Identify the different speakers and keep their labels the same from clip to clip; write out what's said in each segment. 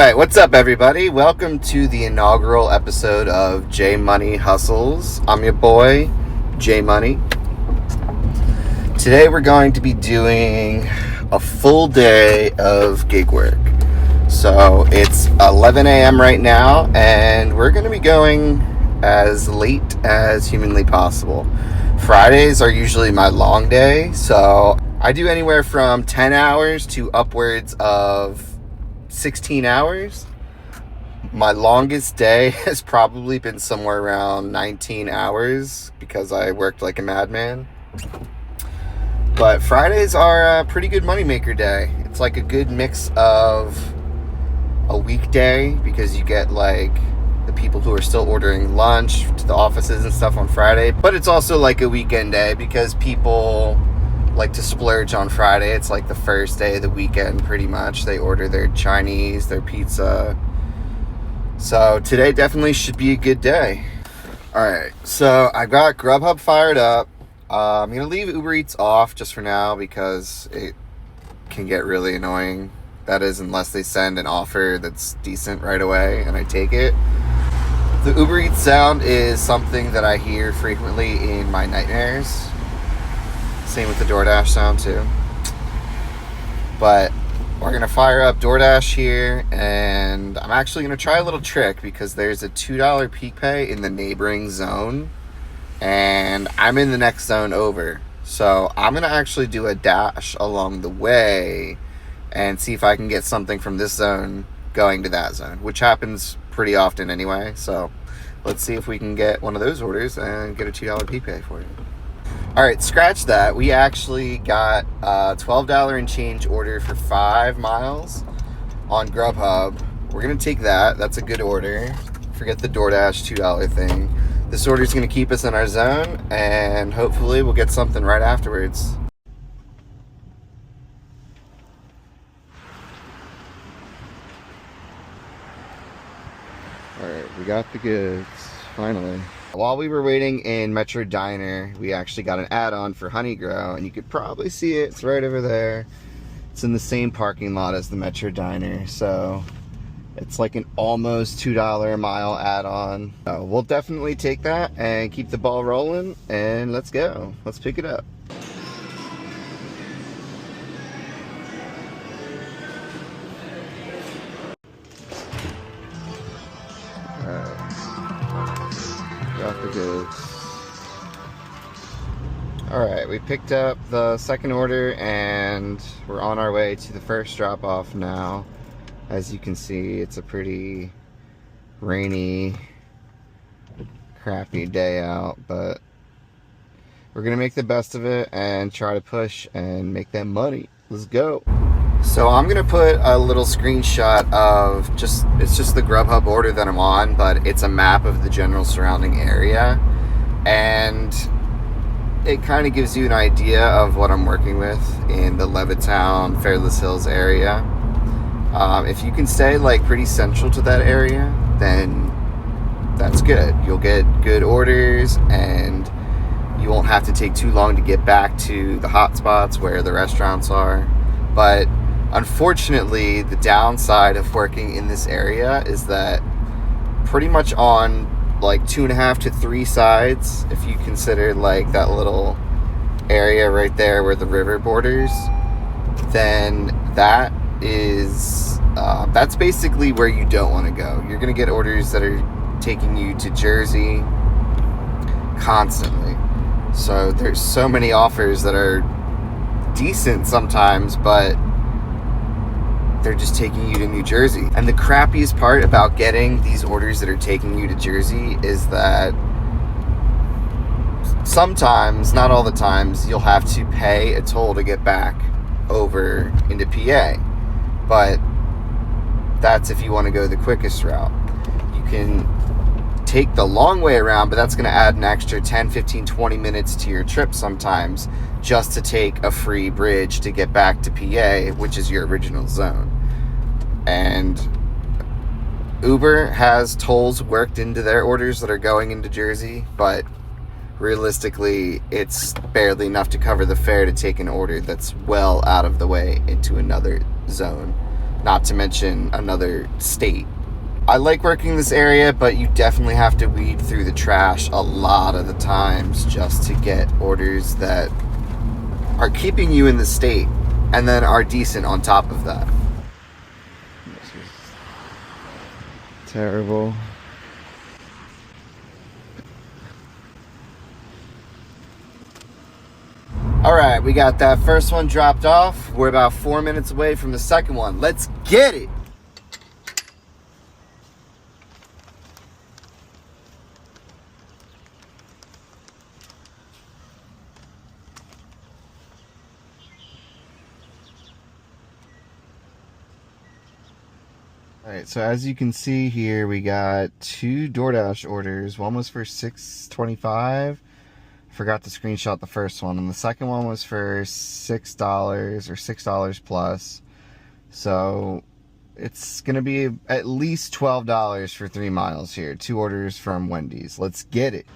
Speaker 1: Alright, what's up everybody? Welcome to the inaugural episode of J Money Hustles. I'm your boy, J Money. Today we're going to be doing a full day of gig work. So it's 11 a.m. right now, and we're going to be going as late as humanly possible. Fridays are usually my long day, so I do anywhere from 10 hours to upwards of 16 hours. My longest day has probably been somewhere around 19 hours because I worked like a madman. But Fridays are a pretty good moneymaker day. It's like a good mix of a weekday because you get like the people who are still ordering lunch to the offices and stuff on Friday. But it's also like a weekend day because people like to splurge on Friday. It's like the first day of the weekend pretty much. They order their Chinese, their pizza. So today definitely should be a good day. Alright, so I got Grubhub fired up. I'm going to leave Uber Eats off just for now because it can get really annoying. That is, unless they send an offer that's decent right away and I take it. The Uber Eats sound is something that I hear frequently in my nightmares. Same with the DoorDash sound too. But we're going to fire up DoorDash here, and I'm actually going to try a little trick because there's a $2 peak pay in the neighboring zone, and I'm in the next zone over. So I'm going to actually do a dash along the way and see if I can get something from this zone going to that zone, which happens pretty often anyway. So let's see if we can get one of those orders and get a $2 peak pay for it. Alright, scratch that. We actually got a $12 and change order for 5 miles on Grubhub. We're going to take that. That's a good order. Forget the DoorDash $2 thing. This order is going to keep us in our zone, and hopefully we'll get something right afterwards. Alright, we got the goods, finally. While we were waiting in Metro Diner, we actually got an add-on for Honey Grow, and you could probably see it. It's right over there. It's in the same parking lot as the Metro Diner, so it's like an almost $2 a mile add-on. So we'll definitely take that and keep the ball rolling, and let's go. Let's pick it up. Got the goods. Alright, we picked up the second order and we're on our way to the first drop off now. As you can see, it's a pretty rainy, crappy day out, but we're gonna make the best of it and try to push and make that money. Let's go. So I'm gonna put a little screenshot of it's just the Grubhub order that I'm on, but it's a map of the general surrounding area, and it kind of gives you an idea of what I'm working with in the Levittown, Fairless Hills area. If you can stay like pretty central to that area, then that's good. You'll get good orders, and you won't have to take too long to get back to the hot spots where the restaurants are. But unfortunately, the downside of working in this area is that pretty much on like 2.5 to 3 sides, if you consider like that little area right there where the river borders, then that is that's basically where you don't want to go. You're gonna get orders that are taking you to Jersey constantly. So there's so many offers that are decent sometimes, but they're just taking you to New Jersey. And the crappiest part about getting these orders that are taking you to Jersey is that sometimes, not all the times, you'll have to pay a toll to get back over into PA. But that's if you want to go the quickest route. You can take the long way around, but that's going to add an extra 10, 15, 20 minutes to your trip sometimes just to take a free bridge to get back to PA, which is your original zone. And Uber has tolls worked into their orders that are going into Jersey, but realistically, it's barely enough to cover the fare to take an order that's well out of the way into another zone. not to mention another state. I like working this area, but you definitely have to weed through the trash a lot of the times just to get orders that are keeping you in the state and then are decent on top of that. This is terrible. All right, we got that first one dropped off. We're about 4 minutes away from the second one. Let's get it. All right, so as you can see here, we got 2 DoorDash orders. One was for $6.25. Forgot to screenshot the first one, and the second one was for $6 or $6 plus. So it's gonna be at least $12 for 3 miles here. 2 orders from Wendy's. Let's get it.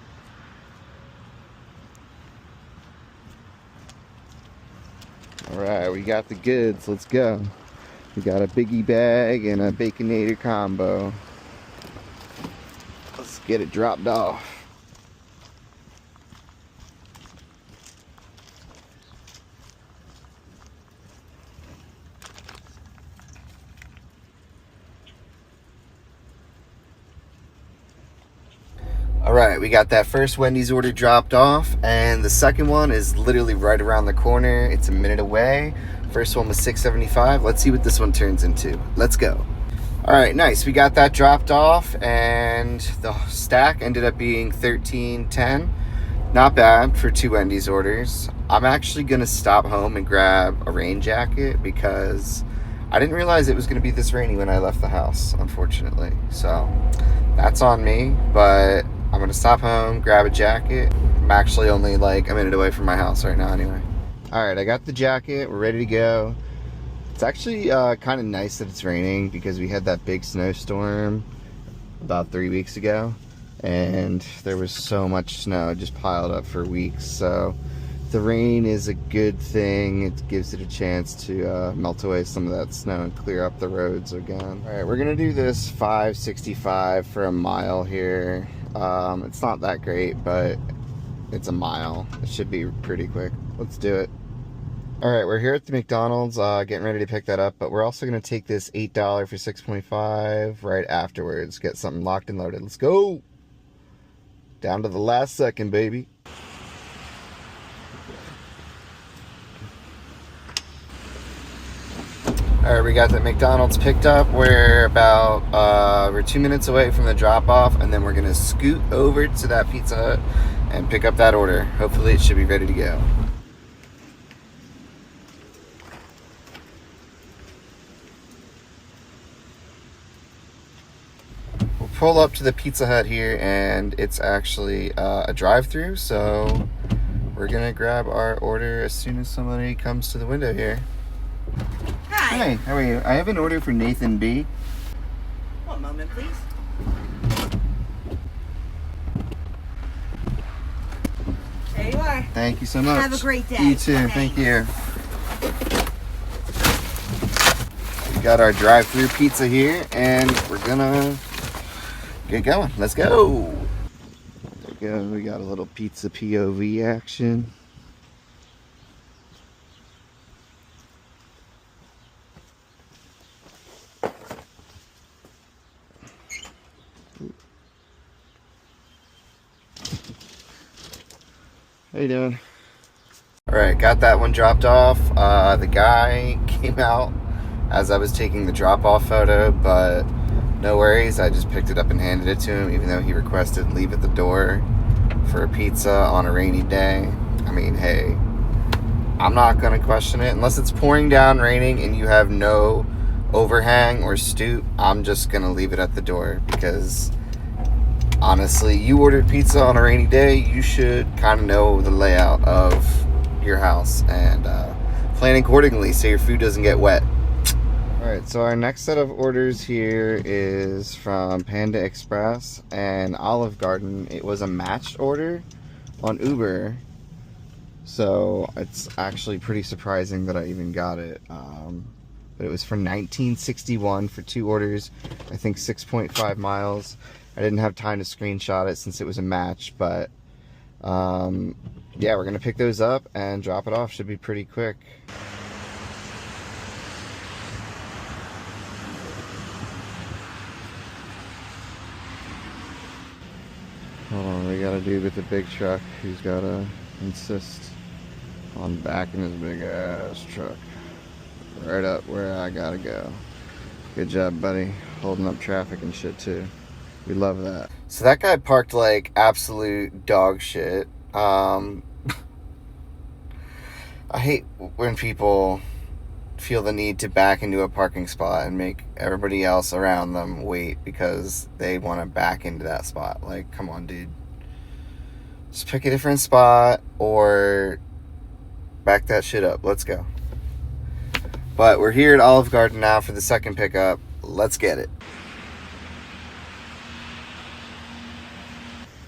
Speaker 1: All right, we got the goods. Let's go. We got a biggie bag and a Baconator combo. Let's get it dropped off. All right, we got that first Wendy's order dropped off, and the second one is literally right around the corner. It's a minute away. First one was $6.75. Let's see what this one turns into. Let's go. All right, nice. We got that dropped off, and the stack ended up being $13.10. Not bad for 2 Wendy's orders. I'm actually gonna stop home and grab a rain jacket because I didn't realize it was gonna be this rainy when I left the house, unfortunately. So that's on me, but I'm gonna stop home, grab a jacket. I'm actually only like a minute away from my house right now anyway. All right, I got the jacket, we're ready to go. It's actually kind of nice that it's raining because we had that big snowstorm about 3 weeks ago, and there was so much snow just piled up for weeks. So the rain is a good thing. It gives it a chance to melt away some of that snow and clear up the roads again. All right, we're gonna do this 565 for a mile here. It's not that great, but it's a mile. It should be pretty quick. Let's do it. All right, we're here at the McDonald's, getting ready to pick that up, but we're also gonna take this $8 for 6.25 right afterwards. Get something locked and loaded. Let's go. Down to the last second, baby. All right, we got the McDonald's picked up. We're 2 minutes away from the drop off, and then we're gonna scoot over to that Pizza Hut and pick up that order. Hopefully it should be ready to go. We'll pull up to the Pizza Hut here, and it's actually a drive-through, so we're gonna grab our order as soon as somebody comes to the window here. Hi, how are you? I have an order for Nathan B.
Speaker 2: One moment, please. There you are.
Speaker 1: Thank you so much.
Speaker 2: Have a great day.
Speaker 1: You too.
Speaker 2: Thanks.
Speaker 1: Thank you. We got our drive-through pizza here, and we're gonna get going. Let's go. There we go. We got a little pizza POV action. How you doing? All right, got that one dropped off. The guy came out as I was taking the drop-off photo, but no worries. I just picked it up and handed it to him, even though he requested leave at the door for a pizza on a rainy day. I mean, hey, I'm not gonna question it. Unless it's pouring down, raining, and you have no overhang or stoop, I'm just gonna leave it at the door because honestly, you ordered pizza on a rainy day, you should kind of know the layout of your house and plan accordingly so your food doesn't get wet. Alright, so our next set of orders here is from Panda Express and Olive Garden. It was a matched order on Uber, so it's actually pretty surprising that I even got it. but it was for $19.61 for 2 orders, I think 6.5 miles. I didn't have time to screenshot it since it was a match, but yeah, we're gonna pick those up and drop it off. Should be pretty quick. Hold on, we got a dude with a big truck who's gotta insist on backing his big ass truck right up where I gotta go. Good job, buddy. Holding up traffic and shit too. We love that. So that guy parked like absolute dog shit. I hate when people feel the need to back into a parking spot and make everybody else around them wait because they want to back into that spot. Like, come on, dude. Just pick a different spot or back that shit up. Let's go. But we're here at Olive Garden now for the second pickup. Let's get it.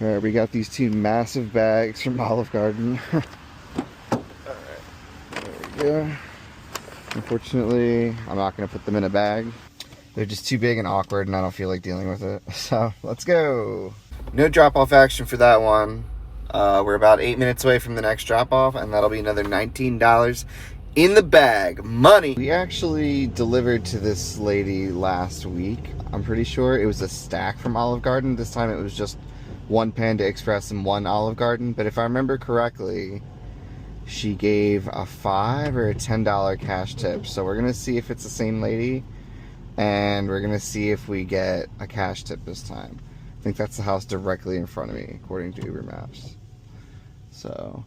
Speaker 1: All right, we got these 2 massive bags from Olive Garden. All right, there we go. Unfortunately, I'm not going to put them in a bag. They're just too big and awkward, and I don't feel like dealing with it. So, let's go. No drop-off action for that one. We're about 8 minutes away from the next drop-off, and that'll be another $19 in the bag. Money! We actually delivered to this lady last week. I'm pretty sure it was a stack from Olive Garden. This time it was just 1 Panda Express and 1 Olive Garden. But if I remember correctly, she gave a $5 or a $10 cash tip. So we're going to see if it's the same lady, and we're going to see if we get a cash tip this time. I think that's the house directly in front of me, according to Uber Maps. So,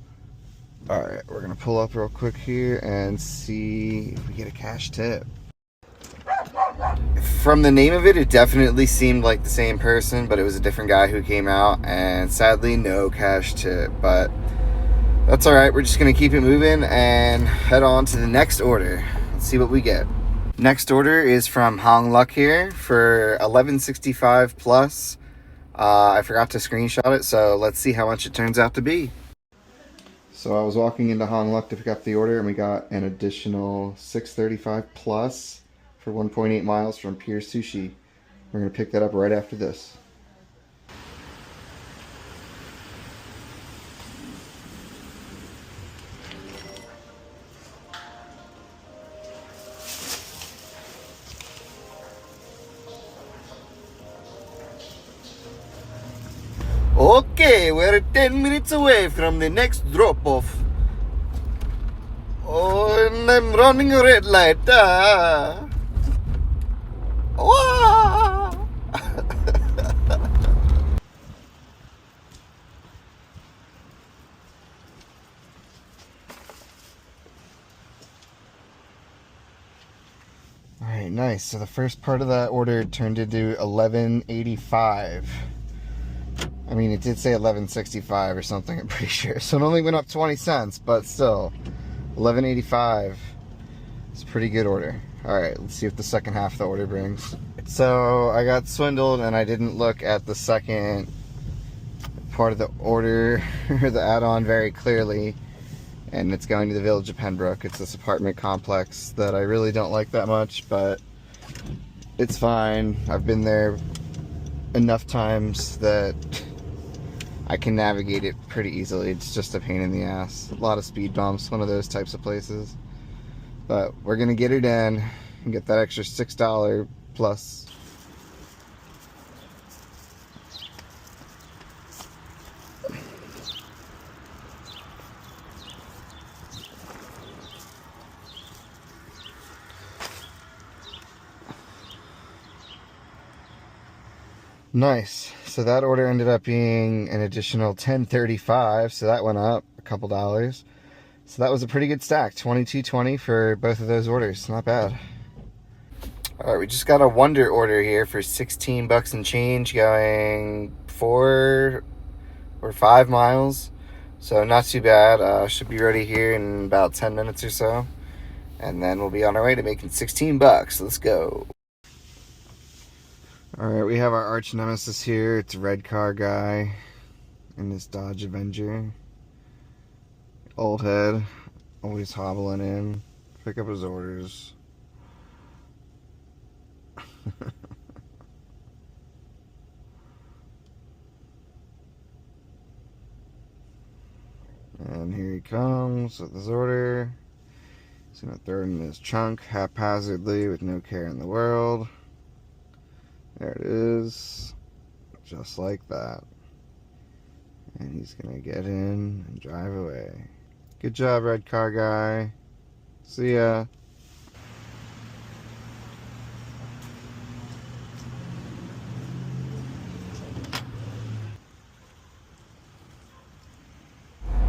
Speaker 1: alright, we're going to pull up real quick here and see if we get a cash tip. From the name of it, it definitely seemed like the same person, but it was a different guy who came out, and sadly, no cash tip. But that's alright, we're just going to keep it moving and head on to the next order. Let's see what we get. Next order is from Hong Luk here for $11.65 plus. I forgot to screenshot it, so let's see how much it turns out to be. So I was walking into Hong Luk to pick up the order, and we got an additional $6.35 plus for 1.8 miles from Pier Sushi. We're going to pick that up right after this. Okay, we're 10 minutes away from the next drop-off. Oh, and I'm running a red light. Wow. Alright, nice. So the first part of that order turned into $11.85. I mean, it did say $11.65 or something, I'm pretty sure. So it only went up 20 cents, but still, $11.85. It's a pretty good order. Alright, let's see what the second half of the order brings. So I got swindled and I didn't look at the second part of the order, or the add-on, very clearly. And it's going to the Village of Pembroke. It's this apartment complex that I really don't like that much, but it's fine. I've been there enough times that I can navigate it pretty easily. It's just a pain in the ass. A lot of speed bumps, one of those types of places. But we're gonna get it in and get that extra $6 plus. Nice. So that order ended up being an additional $10.35, so that went up a couple dollars. So that was a pretty good stack, $22.20 for both of those orders. Not bad. All right, we just got a Wonder order here for 16 bucks and change, going 4 or 5 miles. So not too bad. Should be ready here in about 10 minutes or so. And then we'll be on our way to making 16 bucks. Let's go. Alright, we have our arch nemesis here. It's a red car guy in this Dodge Avenger. Old head, always hobbling in. Pick up his orders. And here he comes with his order. He's gonna throw it in his trunk haphazardly with no care in the world. There it is. Just like that. And he's gonna get in and drive away. Good job, red car guy. See ya.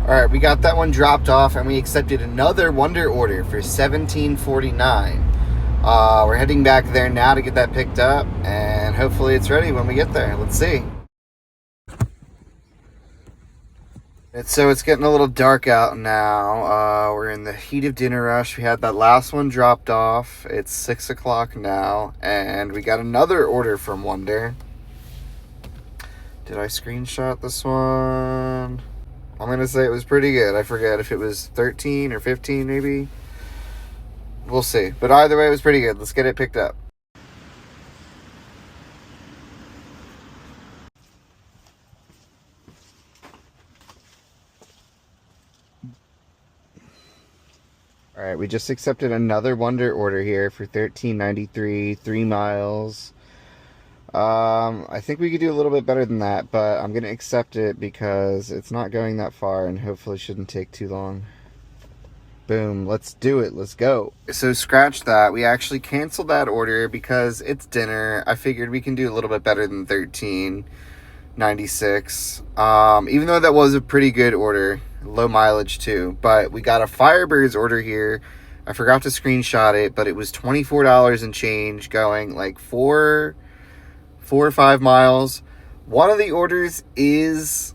Speaker 1: Alright, we got that one dropped off and we accepted another Wonder order for $17.49. We're heading back there now to get that picked up and hopefully it's ready when we get there. Let's see. So it's getting a little dark out now. We're in the heat of dinner rush. We had that last one dropped off. It's 6 o'clock now and we got another order from Wonder. Did I screenshot this one? I'm going to say it was pretty good. I forget if it was 13 or 15 maybe. We'll see. But either way, it was pretty good. Let's get it picked up. Alright, we just accepted another Wonder order here for $13.93, 3 miles. I think we could do a little bit better than that, but I'm going to accept it because it's not going that far and hopefully shouldn't take too long. Boom, let's do it, let's go. So scratch that, we actually canceled that order because it's dinner. I figured we can do a little bit better than $13.96. Even though that was a pretty good order, low mileage too, but we got a Firebirds order here. I forgot to screenshot it, but it was $24 and change going like 4 or 5 miles. One of the orders is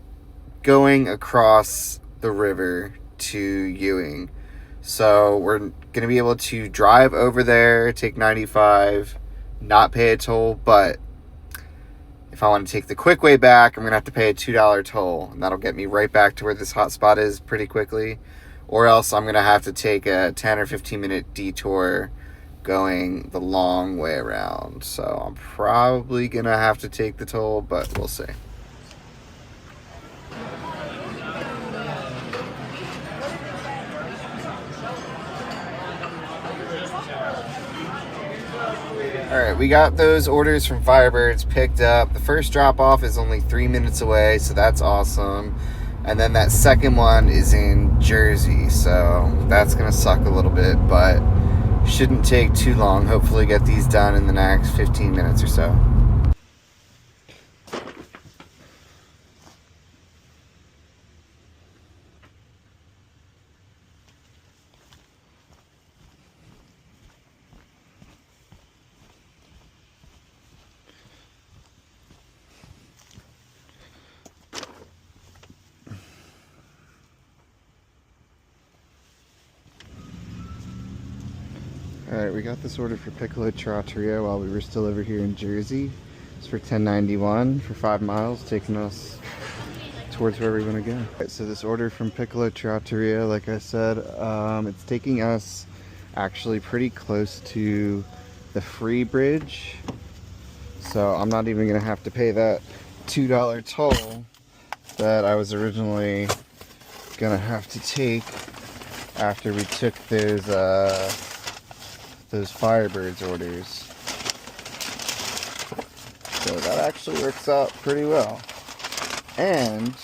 Speaker 1: going across the river to Ewing. So we're going to be able to drive over there, take 95, not pay a toll. But if I want to take the quick way back, I'm going to have to pay a $2 toll. And that'll get me right back to where this hotspot is pretty quickly. Or else I'm going to have to take a 10 or 15 minute detour going the long way around. So I'm probably gonna have to take the toll, but we'll see. Alright, we got those orders from Firebirds picked up. The first drop off is only 3 minutes away, so that's awesome. And then that second one is in Jersey, so that's gonna suck a little bit, but shouldn't take too long. Hopefully get these done in the next 15 minutes or so. Alright, we got this order for Piccolo Trattoria while we were still over here in Jersey. It's for $10.91 for 5 miles, taking us towards where we want to go. Right, so this order from Piccolo Trattoria, like I said, it's taking us actually pretty close to the Free Bridge. So I'm not even going to have to pay that $2 toll that I was originally going to have to take after we took those Firebirds orders. So that actually works out pretty well. And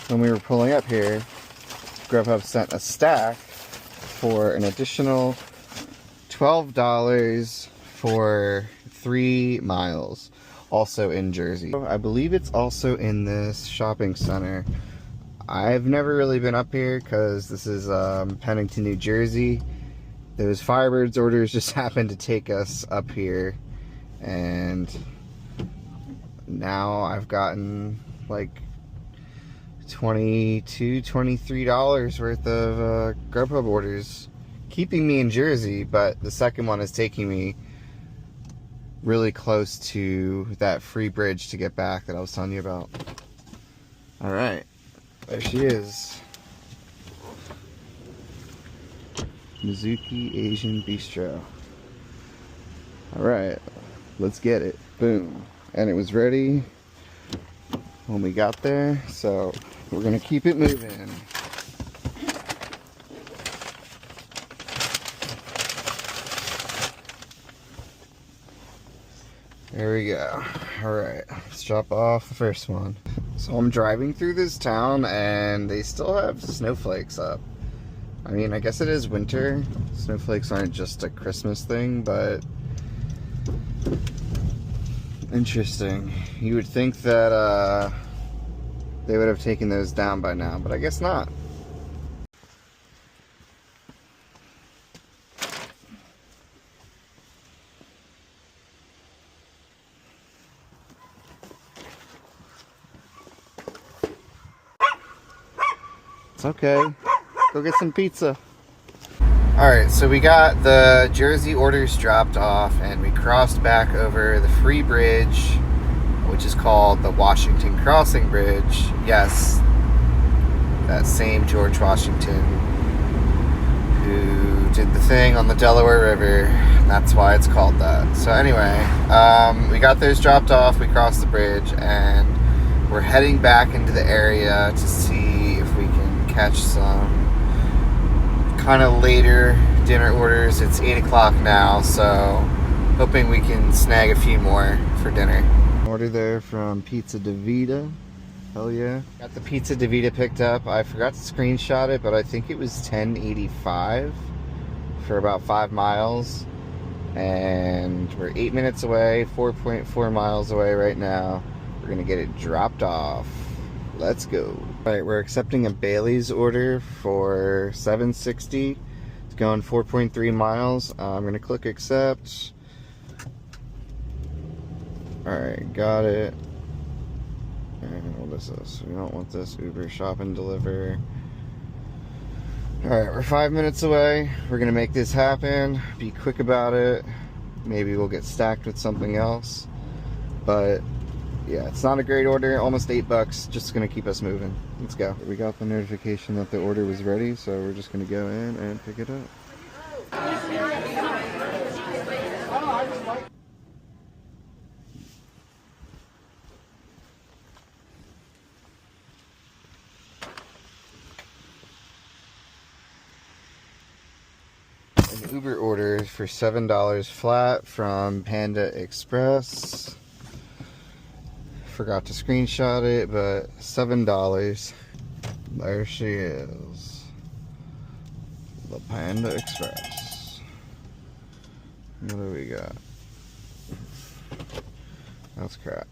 Speaker 1: when we were pulling up here, Grubhub sent a stack for an additional $12 for 3 miles, also in Jersey. I believe it's also in this shopping center. I've never really been up here because this is Pennington, New Jersey. Those Firebirds orders just happened to take us up here, and now I've gotten like $22, $23 worth of Grubhub orders, keeping me in Jersey, but the second one is taking me really close to that Free Bridge to get back that I was telling you about. Alright, there she is. Mizuki Asian Bistro. Alright, let's get it. Boom. And it was ready when we got there, so we're gonna keep it moving. There we go. Alright, let's drop off the first one. So I'm driving through this town and they still have snowflakes up. I mean, I guess it is winter. Snowflakes aren't just a Christmas thing, but interesting. You would think that they would have taken those down by now, but I guess not. It's okay. Go get some pizza. Alright, so we got the Jersey orders dropped off and we crossed back over the free bridge, which is called the Washington Crossing Bridge. Yes, that same George Washington who did the thing on the Delaware River. That's why it's called that. So anyway, we got those dropped off, we crossed the bridge, and we're heading back into the area to see if we can catch some kind of later dinner orders. It's 8 o'clock now, so hoping we can snag a few more for dinner. Order there from Pizza Davita. Hell yeah. Got the Pizza Davita picked up. I forgot to screenshot it, but I think it was $10.85 for about 5 miles. And we're 8 minutes away, 4.4 miles away right now. We're gonna get it dropped off. Let's go. Alright, we're accepting a Bailey's order for $7.60. It's going 4.3 miles. I'm gonna click accept. Alright, got it. And what is this? We don't want this. Uber shop and deliver. Alright, we're 5 minutes away. We're gonna make this happen. Be quick about it. Maybe we'll get stacked with something else. But yeah, it's not a great order. Almost $8. Just gonna keep us moving. Let's go. We got the notification that the order was ready, so we're just gonna go in and pick it up. An Uber order for $7 flat from Panda Express. Forgot to screenshot it, but $7. There she is. The Panda Express. What do we got? That's crap.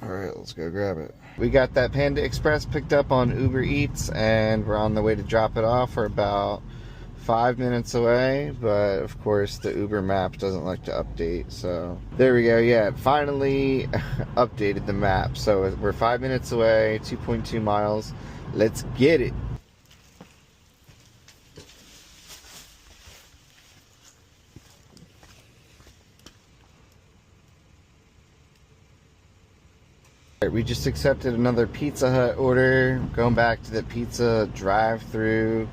Speaker 1: Alright, let's go grab it. We got that Panda Express picked up on Uber Eats and we're on the way to drop it off. We're about 5 minutes away, but of course the Uber map doesn't like to update, so there we go. Yeah, finally updated the map. So we're 5 minutes away, 2.2 miles. Let's get it. We just accepted another Pizza Hut order. Going back to the pizza drive-through.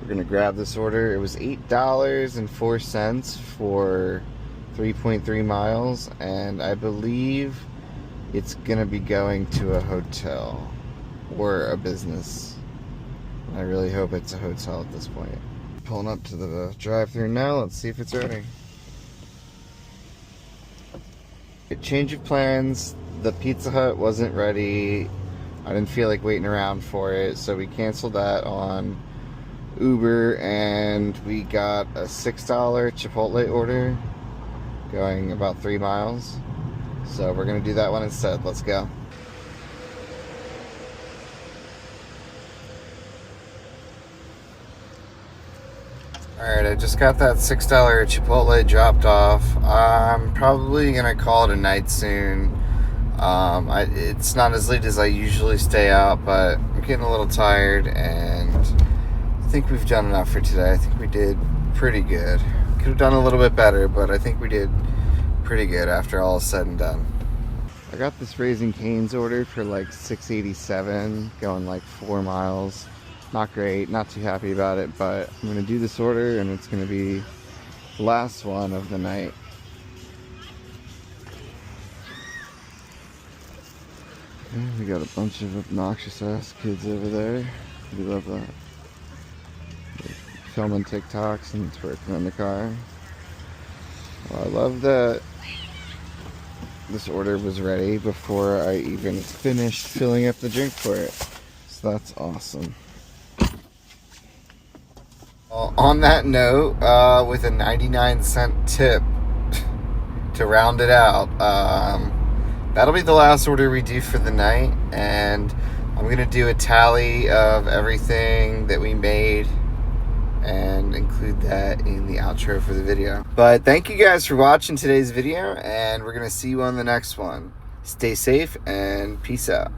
Speaker 1: We're gonna grab this order. It was $8.04 for 3.3 miles, and I believe it's gonna be going to a hotel or a business. I really hope it's a hotel at this point. Pulling up to the drive-through now. Let's see if it's ready. A change of plans. The Pizza Hut wasn't ready. I didn't feel like waiting around for it, so we canceled that on Uber, and we got a $6 Chipotle order going about 3 miles. So we're gonna do that one instead. Let's go. Alright, I just got that $6 Chipotle dropped off. I'm probably gonna call it a night soon. It's not as late as I usually stay out, but I'm getting a little tired, and I think we've done enough for today. I think we did pretty good. Could have done a little bit better, but I think we did pretty good after all is said and done. I got this Raising Cane's order for like $6.87, going like 4 miles. Not great, not too happy about it, but I'm gonna do this order and it's gonna be the last one of the night. We got a bunch of obnoxious ass kids over there. We love that. They're filming TikToks and twerking in the car. Well, I love that this order was ready before I even finished filling up the drink for it. So that's awesome. Well, on that note, with a 99-cent tip to round it out, that'll be the last order we do for the night, and I'm going to do a tally of everything that we made and include that in the outro for the video. But thank you guys for watching today's video, and we're going to see you on the next one. Stay safe and peace out.